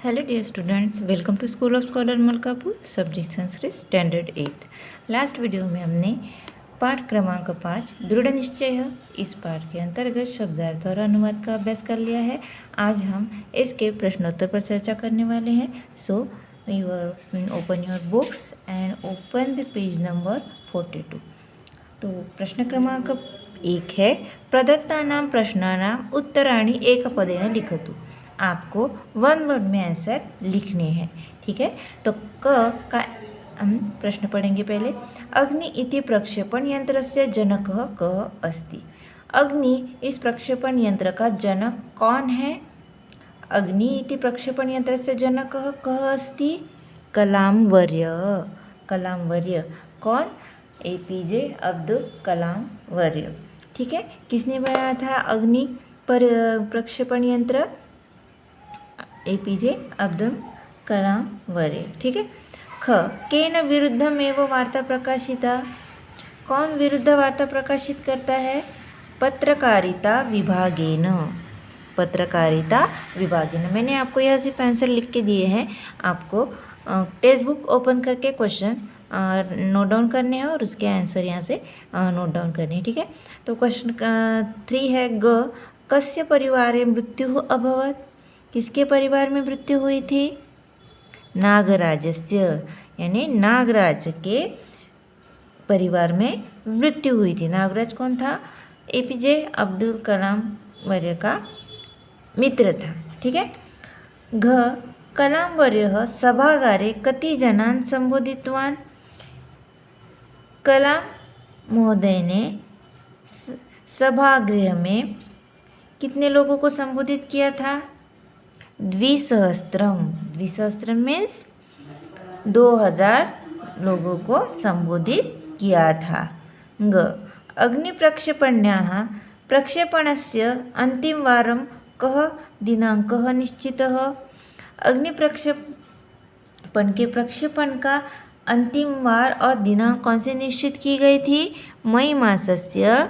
Hello dear students, welcome to school of scholar Malkapur, subject Sanskrit standard 8। Last video में हमने पाठ क्रमांक 5 दृढ़ निश्चय इस पाठ के अंतर्गत शब्दार्थ और अनुवाद का अभ्यास कर लिया है। आज हम इसके प्रश्नोत्तर पर चर्चा करने वाले हैं। So open your books and open the page number 42। तो प्रश्न क्रमांक 1 है, प्रदत्तानां प्रश्नानां उत्तराणि एकपदेन लिखतु। आपको वन वर्ड में आंसर लिखने हैं। ठीक है, तो क का हम प्रश्न पढ़ेंगे पहले। अग्नि इति प्रक्षेपण यंत्र से जनकः कः अस्ति। अग्नि इस प्रक्षेपण यंत्र का जनक कौन है? अग्नि इति प्रक्षेपण यंत्र से जनकः कः अस्ति? कलाम वर्य। कलाम वर्य कौन? APJ अब्दुल कलाम वर्य। ठीक है, किसने बनाया था अग्नि पर प्रक्षेपण यंत्र? APJ अब्दुल कलाम वर्य। ठीक है। ख, केन विरुद्धमेव वार्ता प्रकाशिता। कौन विरुद्ध वार्ता प्रकाशित करता है? पत्रकारिता विभागेन। पत्रकारिता विभागेन। मैंने आपको यहाँ सिर्फ आंसर लिख के दिए हैं। आपको टेक्स्ट बुक ओपन करके क्वेश्चन नोट डाउन करने हैं और उसके आंसर यहाँ से नोट डाउन करने हैं। ठीक है, तो क्वेश्चन 3 है, ग, कस्य परिवारे मृत्यु अभवत्। किसके परिवार में मृत्यु हुई थी? नागराजस्य, यानी नागराज के परिवार में मृत्यु हुई थी। नागराज कौन था? APJ अब्दुल कलाम वर्य का मित्र था। ठीक है। घ, कलाम वर्य सभागारे कति जनान् संबोधितवान्। कलाम महोदय ने सभागृह में कितने लोगों को संबोधित किया था? द्विसहस्त्रम। द्विसहस्त्रम मीन्स 2000 लोगों को संबोधित किया था। ग, अग्निप्रक्षेपण्याः प्रक्षेपणस्य अन्तिमवारं कः दिनाङ्कः निश्चितः। अग्निप्रक्षेपण के प्रक्षेपण का अंतिम वार और दिनांक कौन से निश्चित की गई थी? मई मासस्य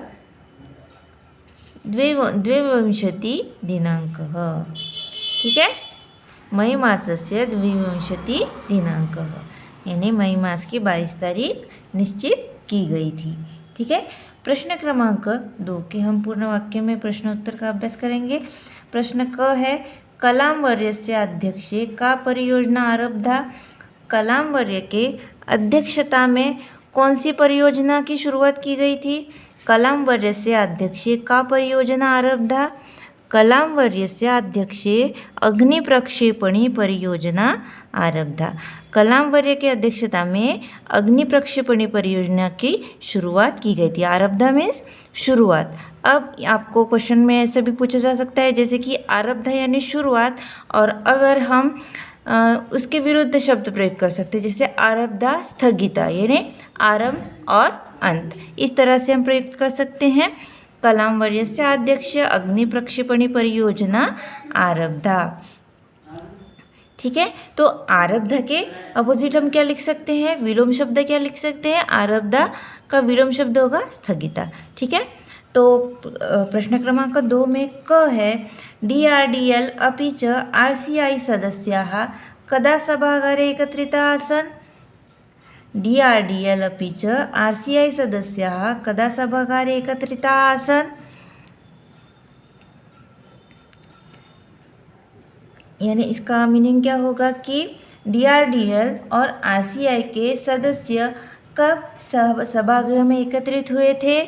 22 दिनाङ्कः। ठीक है, मई मासस्य 22 दिनाङ्कः, यानी मई मास की 22 तारीख निश्चित की गई थी। ठीक है। प्रश्न क्रमांक 2 के हम पूर्ण वाक्य में प्रश्नोत्तर का अभ्यास करेंगे। प्रश्न क है, कलाम वर्यस्य अध्यक्षे का परियोजना आरब्धा। कलाम वर्य के अध्यक्षता में कौन सी परियोजना की शुरुआत की गई थी? कलाम वर्यस्य अध्यक्षे का परियोजना आरब्धा। कलाम वर्यस्य अध्यक्षे अग्निप्रक्षेपणी परियोजना आरब्धा। कलाम वर्य के अध्यक्षता में अग्नि प्रक्षेपणी परियोजना की शुरुआत की गई थी। आरब्धा मीन्स शुरुआत। अब आपको क्वेश्चन में ऐसा भी पूछा जा सकता है जैसे कि आरब्धा यानी शुरुआत, और अगर हम उसके विरुद्ध शब्द प्रयोग कर सकते हैं जैसे आरब्धा स्थगिता, यानी आरंभ और अंत। इस तरह से हम प्रयोग कर सकते हैं। कलाम वर्यस्य अध्यक्ष अग्नि प्रक्षेपणी परियोजना आरब्धा। ठीक है, तो आरब्धा के अपोजिट हम क्या लिख सकते हैं? विलोम शब्द क्या लिख सकते हैं? आरब्धा का विलोम शब्द होगा स्थगिता। ठीक है, तो प्रश्न क्रमांक 2 में क है, DRDL अपि च RCI सदस्याः कदा सभागारे एकत्रिता आसन्। DRDL अपि च RCI सदस्याः कदा सभागारे एकत्रिता आसन्। यानी इसका मीनिंग क्या होगा कि DRDL और RCI के सदस्य कब सभागृह में एकत्रित हुए थे?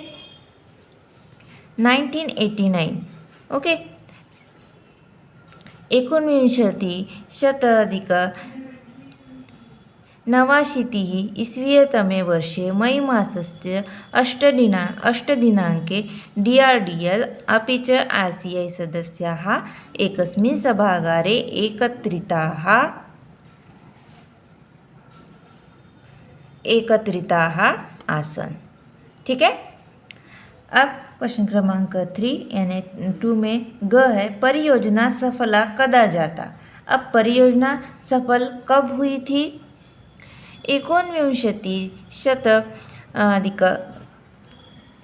1989। ओके, 1990 ईस्वीतमे वर्षे मई मासस्य 8 दिनाङ्के DRDL अपि च RCI सदस्याः एकस्मिन् सभागारे एकत्रिताः आसन्। ठीक है। अब क्वेश्चन क्रमांक 3 यानी 2 में ग है, परियोजना सफला कदा जाता। अब परियोजना सफल कब हुई थी? 1990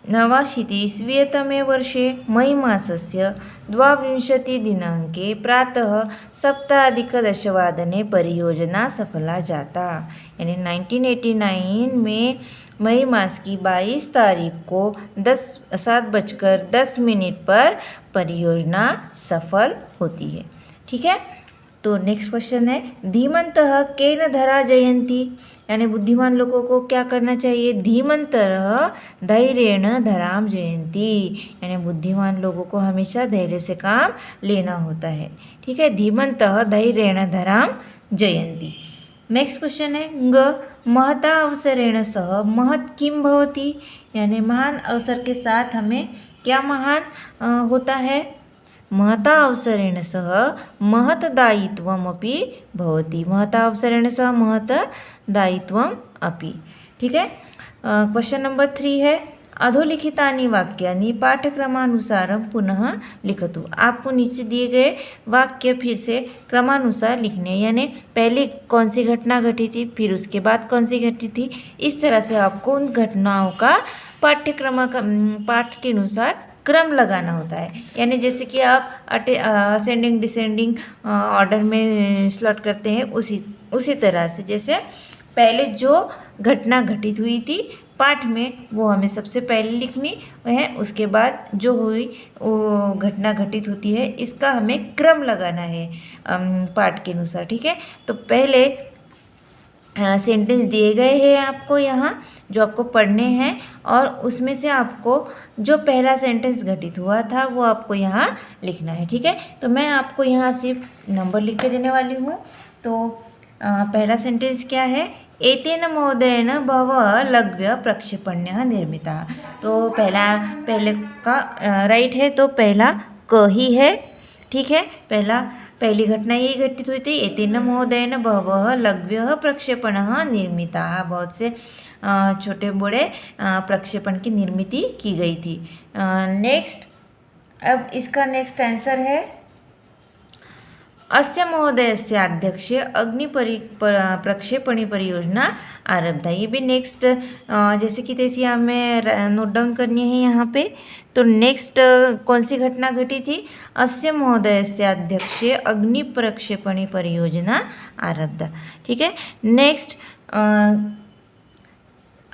नवाशीतिस्वीयतमे वर्षे मईमासस्य 22 प्रातः 7:10 परियोजना सफला जाता। यानी 1989 में मई मास की 22 तारीख को 7:10 पर परियोजना सफल होती है। ठीक है, तो नेक्स्ट क्वेश्चन है धीमंतः केन धरा जयंती। यानी बुद्धिमान लोगों को क्या करना चाहिए? धीमंतः धैर्येण धराम जयंती। यानी बुद्धिमान लोगों को हमेशा धैर्य से काम लेना होता है। ठीक है, धीमंतः धैर्येण धराम जयंती। नेक्स्ट क्वेश्चन है ग महता अवसरेण सह महत् किम भवति। यानी महान अवसर के साथ हमें क्या महान होता है? महता अवसरेण सह महत् दायित्वम् अपि भवति। महता अवसरेण सह महत् दायित्वम् अपि। ठीक है, क्वेश्चन नंबर 3 है अधोलिखितानि वाक्यानि पाठक्रमानुसारं पुनः लिखतु। आपको नीचे दिए गए वाक्य फिर से क्रमानुसार लिखने, यानी पहले कौन सी घटना घटी थी, फिर उसके बाद कौन सी घटी थी, इस तरह से आपको उन घटनाओं का पाठ के अनुसार क्रम लगाना होता है। यानी जैसे कि आप असेंडिंग डिसेंडिंग ऑर्डर में स्लॉट करते हैं, उसी तरह से जैसे पहले जो घटना घटित हुई थी पाठ में वो हमें सबसे पहले लिखनी है, उसके बाद जो हुई वो घटना घटित होती है इसका हमें क्रम लगाना है पाठ के अनुसार। ठीक है, तो पहले सेंटेंस दिए गए हैं आपको यहाँ जो आपको पढ़ने हैं, और उसमें से आपको जो पहला सेंटेंस घटित हुआ था वो आपको यहाँ लिखना है। ठीक है, तो मैं आपको यहाँ सिर्फ नंबर लिख के देने वाली हूँ। तो पहला सेंटेंस क्या है? एतेन महोदयेन बहवः लघ्व प्रक्षेपण्यः निर्मिताः। तो पहले का राइट है, तो पहला क ही है। ठीक है, पहली घटना ये घटित हुई थी एतेन महोदयेन बहवः लघ्व प्रक्षेपणः निर्मिताः। बहुत से छोटे बड़े प्रक्षेपण की निर्मित की गई थी। नेक्स्ट, अब इसका नेक्स्ट आंसर है अस्य महोदयस्य अध्यक्षे प्रक्षेपणी परियोजना आरब्धा। ये भी नेक्स्ट जैसे कि तैसी हमें नोट डाउन करनी है यहाँ पे। तो नेक्स्ट कौन सी घटना घटी थी? अस्य महोदयस्य अध्यक्षे प्रक्षेपणी परियोजना आरब्धा। ठीक है, नेक्स्ट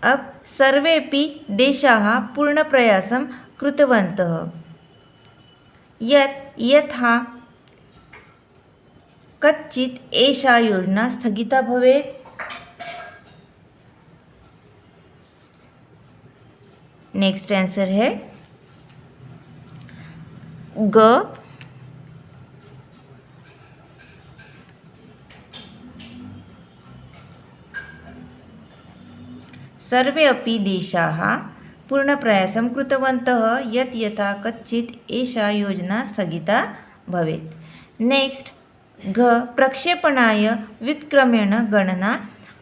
अब सर्वेपि देशाः पूर्णप्रयासं कृतवन्तः यथा कच्चित् एषा योजना स्थगिता भवेत्। नेक्स्ट आंसर है ग सर्वे अपि देशाः पूर्णप्रयासं कृतवन्तः यथा कच्चित् एषा योजना स्थगिता भवेत्। नेक्स्ट घ प्रक्षेपणाय व्युत्क्रमेण गणना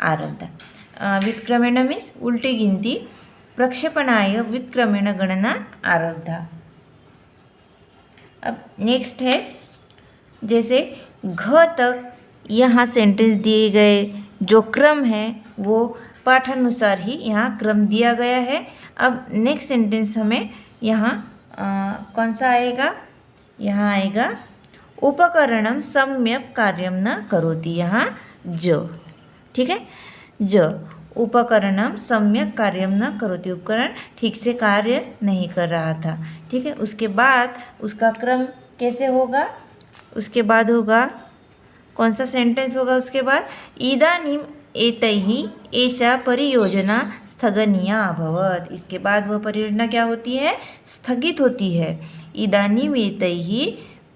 आरब्धा। व्युत्क्रमेण मीन्स उल्टी गिनती, प्रक्षेपणाय व्युत्क्रमेण गणना आरब्धा। अब नेक्स्ट है जैसे घ तक यहाँ सेंटेंस दिए गए, जो क्रम है वो पाठानुसार ही यहाँ क्रम दिया गया है। अब नेक्स्ट सेंटेंस हमें यहाँ कौन सा आएगा? यहाँ आएगा उपकरणम सम्यक कार्यम न करोति। यहाँ ज। ठीक है, ज उपकरणम सम्यक कार्यम न करोति, उपकरण ठीक से कार्य नहीं कर रहा था। ठीक है, उसके बाद उसका क्रम कैसे होगा? उसके बाद होगा कौन सा सेंटेंस होगा? उसके बाद इदानीम एतैः एषा परियोजना स्थगनीया अभवत्। इसके बाद वह परियोजना क्या होती है? स्थगित होती है। इदानीम एतैः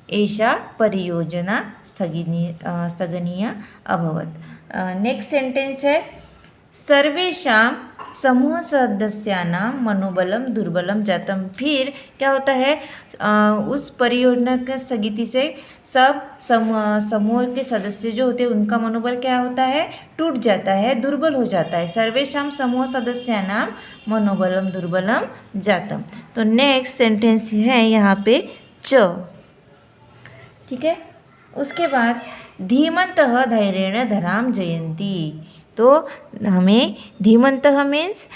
एषा परियोजना स्थगनीया अभवत्। नेक्स्ट सेंटेंस है सर्वेषां समूह सदस्यानां मनोबलम दुर्बलम जातम। फिर क्या होता है? उस परियोजना के स्थगिति से सब समूह के सदस्य जो होते हैं उनका मनोबल क्या होता है? टूट जाता है, दुर्बल हो जाता है। सर्वेषां समूह सदस्यानां मनोबलम दुर्बलम जातम। तो नेक्स्ट सेंटेंस है यहाँ पे च। ठीक है, उसके बाद धीमंतः धैर्येण धराम जयंती। तो हमें धीमंतः मीन्स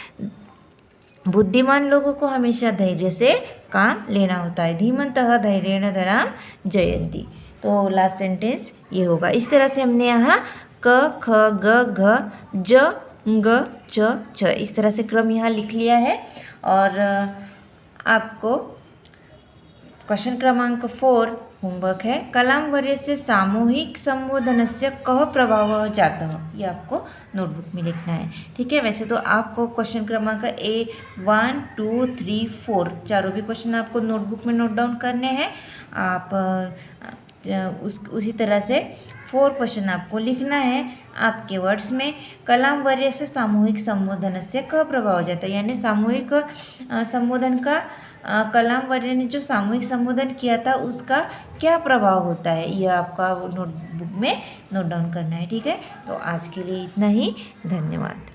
बुद्धिमान लोगों को हमेशा धैर्य से काम लेना होता है। धीमंतः धैर्येण धराम जयंती। तो लास्ट सेंटेंस ये होगा। इस तरह से हमने यहाँ क ख ग घ ज ग च छ इस तरह से क्रम यहाँ लिख लिया है। और आपको क्वेश्चन क्रमांक 4 होमवर्क है। कलामवर्यस्य सामूहिक संबोधनस्य कः प्रभावः जातः, ये आपको नोटबुक में लिखना है। ठीक है, वैसे तो आपको क्वेश्चन क्रमांक 1 2 3 4 चारों भी क्वेश्चन आपको नोटबुक में नोट डाउन करने हैं। आप उसी तरह से 4 क्वेश्चन आपको लिखना है आपके वर्ड्स में। कलामवर्यस्य सामूहिक संबोधनस्य कः प्रभावः जातः, यानी सामूहिक संबोधन का कलामवर्य ने जो सामूहिक संबोधन किया था उसका क्या प्रभाव होता है, यह आपका नोटबुक में नोट डाउन करना है। ठीक है, तो आज के लिए इतना ही। धन्यवाद।